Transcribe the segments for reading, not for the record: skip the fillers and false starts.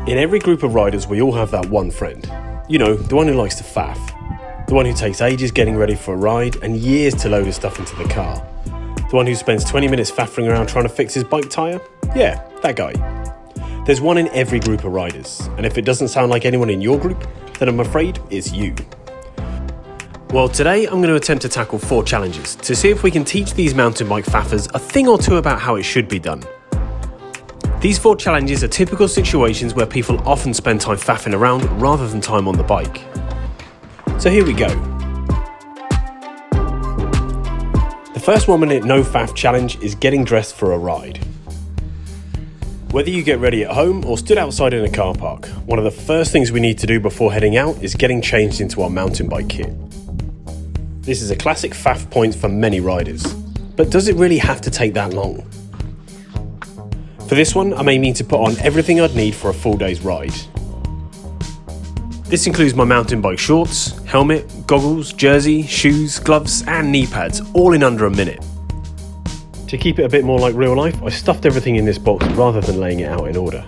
In every group of riders, we all have that one friend. You know, the one who likes to faff. The one who takes ages getting ready for a ride and years to load his stuff into the car. The one who spends 20 minutes faffing around trying to fix his bike tyre. Yeah, that guy. There's one in every group of riders, and if it doesn't sound like anyone in your group, then I'm afraid it's you. Well, today I'm going to attempt to tackle 4 challenges to see if we can teach these mountain bike faffers a thing or two about how it should be done. These 4 challenges are typical situations where people often spend time faffing around rather than time on the bike. So here we go. The first 1 minute no faff challenge is getting dressed for a ride. Whether you get ready at home or stood outside in a car park, one of the first things we need to do before heading out is getting changed into our mountain bike kit. This is a classic faff point for many riders, but does it really have to take that long? For this one, I'm aiming to put on everything I'd need for a full day's ride. This includes my mountain bike shorts, helmet, goggles, jersey, shoes, gloves and knee pads, all in under a minute. To keep it a bit more like real life, I stuffed everything in this box rather than laying it out in order.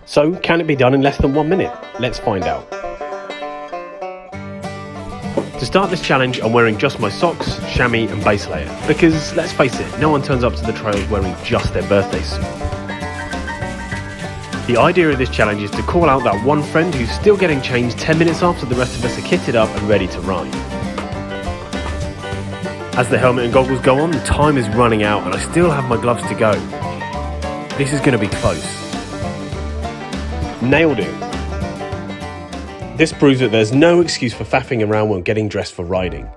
So, can it be done in less than 1 minute? Let's find out. To start this challenge, I'm wearing just my socks, chamois and base layer, because let's face it, no one turns up to the trails wearing just their birthday suit. The idea of this challenge is to call out that one friend who's still getting changed 10 minutes after the rest of us are kitted up and ready to ride. As the helmet and goggles go on, time is running out and I still have my gloves to go. This is going to be close. Nailed it. This proves that there's no excuse for faffing around when getting dressed for riding.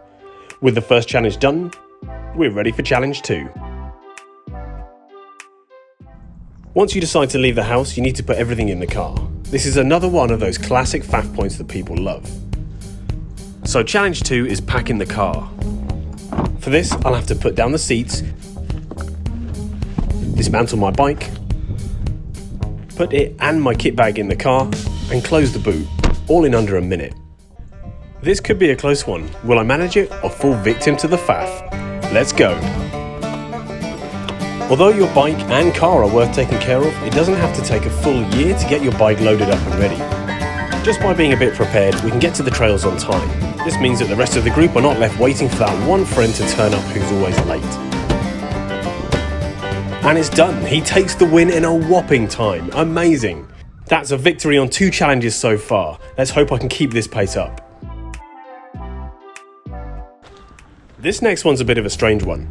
With the first challenge done, we're ready for challenge 2. Once you decide to leave the house, you need to put everything in the car. This is another one of those classic faff points that people love. So challenge 2 is packing the car. For this, I'll have to put down the seats, dismantle my bike, put it and my kit bag in the car, and close the boot. All in under a minute. This could be a close one. Will I manage it or fall victim to the faff? Let's go. Although your bike and car are worth taking care of, it doesn't have to take a full year to get your bike loaded up and ready. Just by being a bit prepared, we can get to the trails on time. This means that the rest of the group are not left waiting for that one friend to turn up who's always late. And it's done. He takes the win in a whopping time. Amazing. That's a victory on 2 challenges so far. Let's hope I can keep this pace up. This next one's a bit of a strange one,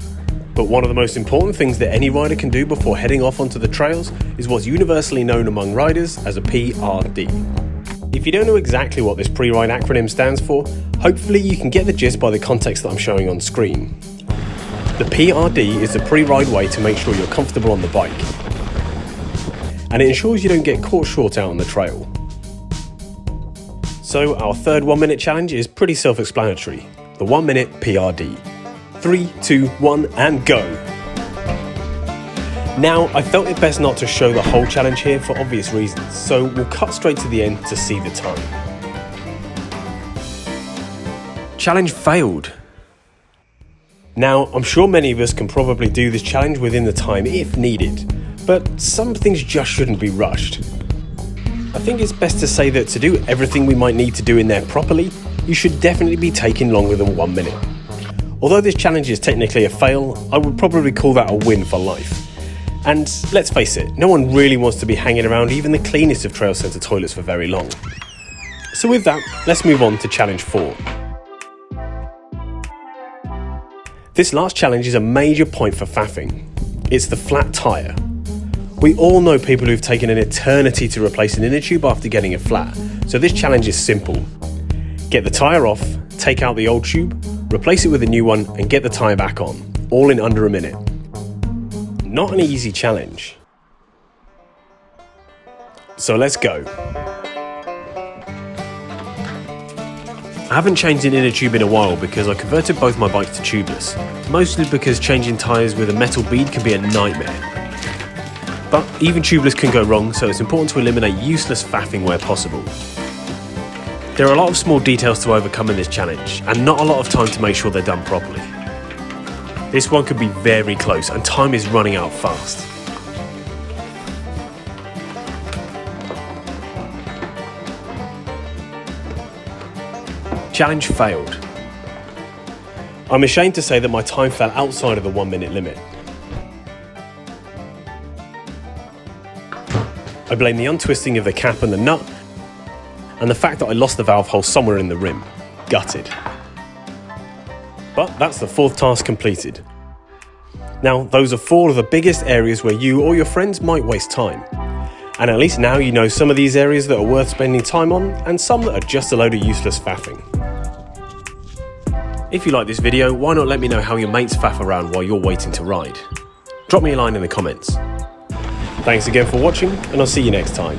but one of the most important things that any rider can do before heading off onto the trails is what's universally known among riders as a PRD. If you don't know exactly what this PreRide acronym stands for, hopefully you can get the gist by the context that I'm showing on screen. The PRD is the pre-ride way to make sure you're comfortable on the bike, and it ensures you don't get caught short out on the trail. So our third 1 minute challenge is pretty self-explanatory, the 1 minute PRD. 3, 2, 1 and go! Now, I felt it best not to show the whole challenge here for obvious reasons, so we'll cut straight to the end to see the time. Challenge failed. Now, I'm sure many of us can probably do this challenge within the time if needed, but some things just shouldn't be rushed. I think it's best to say that to do everything we might need to do in there properly, you should definitely be taking longer than 1 minute. Although this challenge is technically a fail, I would probably call that a win for life. And let's face it, no one really wants to be hanging around even the cleanest of trail centre toilets for very long. So with that, let's move on to challenge 4. This last challenge is a major point for faffing. It's the flat tyre. We all know people who've taken an eternity to replace an inner tube after getting a flat, so this challenge is simple. Get the tyre off, take out the old tube, replace it with a new one and get the tyre back on, all in under a minute. Not an easy challenge. So let's go. I haven't changed an inner tube in a while because I converted both my bikes to tubeless, mostly because changing tyres with a metal bead can be a nightmare. But even tubeless can go wrong, so it's important to eliminate useless faffing where possible. There are a lot of small details to overcome in this challenge, and not a lot of time to make sure they're done properly. This one could be very close, and time is running out fast. Challenge failed. I'm ashamed to say that my time fell outside of the 1 minute limit. I blame the untwisting of the cap and the nut, and the fact that I lost the valve hole somewhere in the rim. Gutted. But that's the 4th task completed. Now, those are 4 of the biggest areas where you or your friends might waste time. And at least now you know some of these areas that are worth spending time on, and some that are just a load of useless faffing. If you like this video, why not let me know how your mates faff around while you're waiting to ride? Drop me a line in the comments. Thanks again for watching, and I'll see you next time.